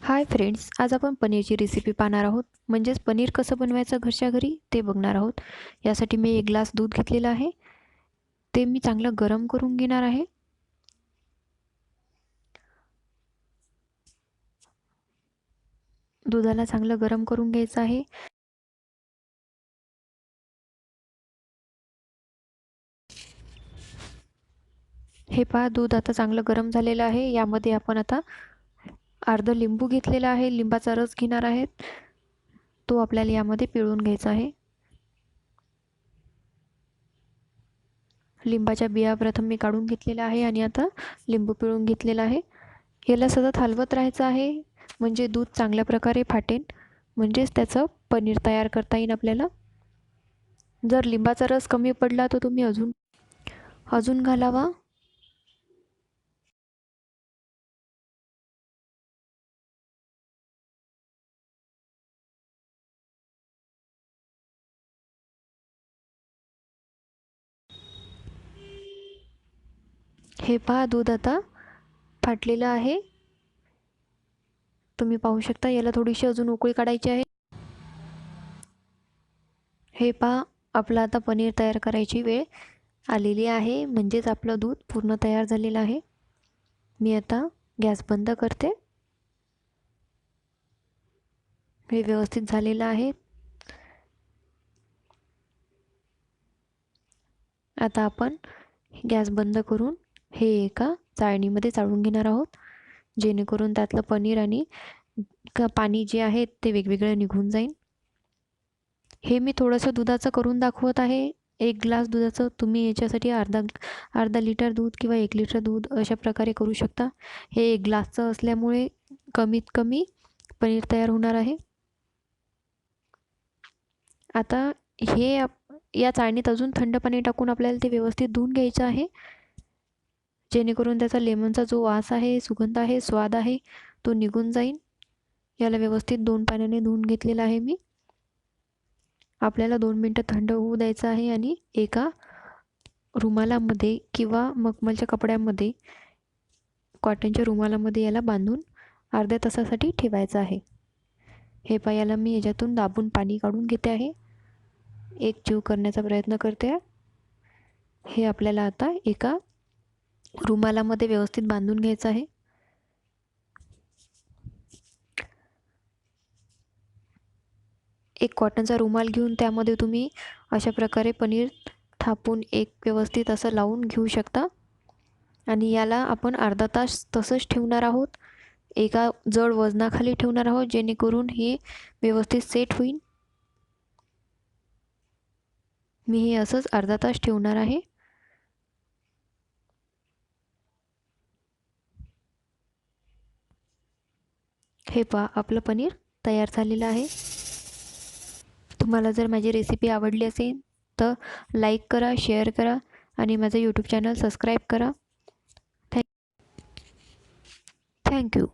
Hi friends, आज आपण पनीरची रेसिपी पाहणार आहोत. म्हणजेच पनीर कसं बनवायचं घरच्या घरी ते बघणार आहोत. यासाठी मी 1 ग्लास दूध घेतलेलं आहे. ते मी चांगलं गरम करून घेणार आहे. दुधाला चांगलं गरम करून घ्यायचं आहे. हे पहा, दूध आता चांगलं गरम झालेलं आहे. यामध्ये आपण आता अर्ध लिंबू घेतलेला आहे, लिंबाचा रस घेणार आहेत. तो आपल्याला यामध्ये पिळून घ्यायचा आहे. लिंबाच्या बिया प्रथम मी काढून घेतलेल्या आहे आणि आता लिंबू पिळून घेतलेला आहे. याला सतत हलवत राहायचं आहे, म्हणजे दूध चांगल्या प्रकारे फाटेल, म्हणजेच त्याचं पनीर तयार करता येईल आपल्याला. जर लिंबाचा रस कमी पडला तर तुम्ही अजून घालावा. हे पहा, दूध आता फाटलेलं आहे. तुम्ही पाहू शकता. याला थोडीशी अजून उकळी काढायची आहे. हे पहा, आपलं आता पनीर तयार करायची वेळ आलेली आहे, म्हणजेच आपलं दूध पूर्ण तयार झालेलं आहे. मी आता गॅस बंद करते. हे व्यवस्थित झालेलं आहे. आता आपण गॅस बंद करून हे एका चाळणीमध्ये चाळून घेणार आहोत, जेणेकरून त्यातलं पनीर आणि पाणी जे आहे ते वेगवेगळं निघून जाईल. हे मी थोडंसं दुधाचं करून दाखवत आहे. 1 ग्लास दुधाचं तुम्ही याच्यासाठी अर्धा लिटर दूध किंवा 1 लिटर दूध अशा प्रकारे करू शकता. हे 1 ग्लासचं असल्यामुळे कमीत कमी पनीर तयार होणार आहे. आता हे या चाळणीत अजून थंड पाणी टाकून आपल्याला ते व्यवस्थित धुवून घ्यायचं आहे, जेणेकरून त्याचा लेमनचा जो वास आहे, सुगंध आहे, स्वाद आहे तो निघून जाईल. याला व्यवस्थित 2 पाण्याने धुवून घेतलेलं आहे मी. आपल्याला 2 मिनटं थंड होऊ द्यायचं आहे आणि एका रुमालामध्ये किंवा मखमलच्या कपड्यामध्ये, कॉटनच्या रुमालामध्ये याला बांधून अर्ध्या तासासाठी ठेवायचं आहे. हे पहा, याला मी याच्यातून दाबून पाणी काढून घेते आहे. एक जीव करण्याचा प्रयत्न करते आहे. हे आपल्याला आता एका रुमालामध्ये व्यवस्थित बांधून घ्यायचं आहे. एक कॉटनचा रुमाल घेऊन त्यामध्ये तुम्ही अशा प्रकारे पनीर थापून एक व्यवस्थित असं लावून घेऊ शकता आणि याला आपण अर्धा तास तसंच ठेवणार आहोत. एका जड वजनाखाली ठेवणार आहोत, जेणेकरून हे व्यवस्थित सेट होईल. मी हे असंच अर्धा तास ठेवणार आहे. हे पहा, आपलं पनीर तयार झालेलं आहे. तुम्हाला जर माझी रेसिपी आवडली असेल तर लाईक करा, शेअर करा आणि माझं यूट्यूब चॅनल सबस्क्राईब करा. थँक्यू.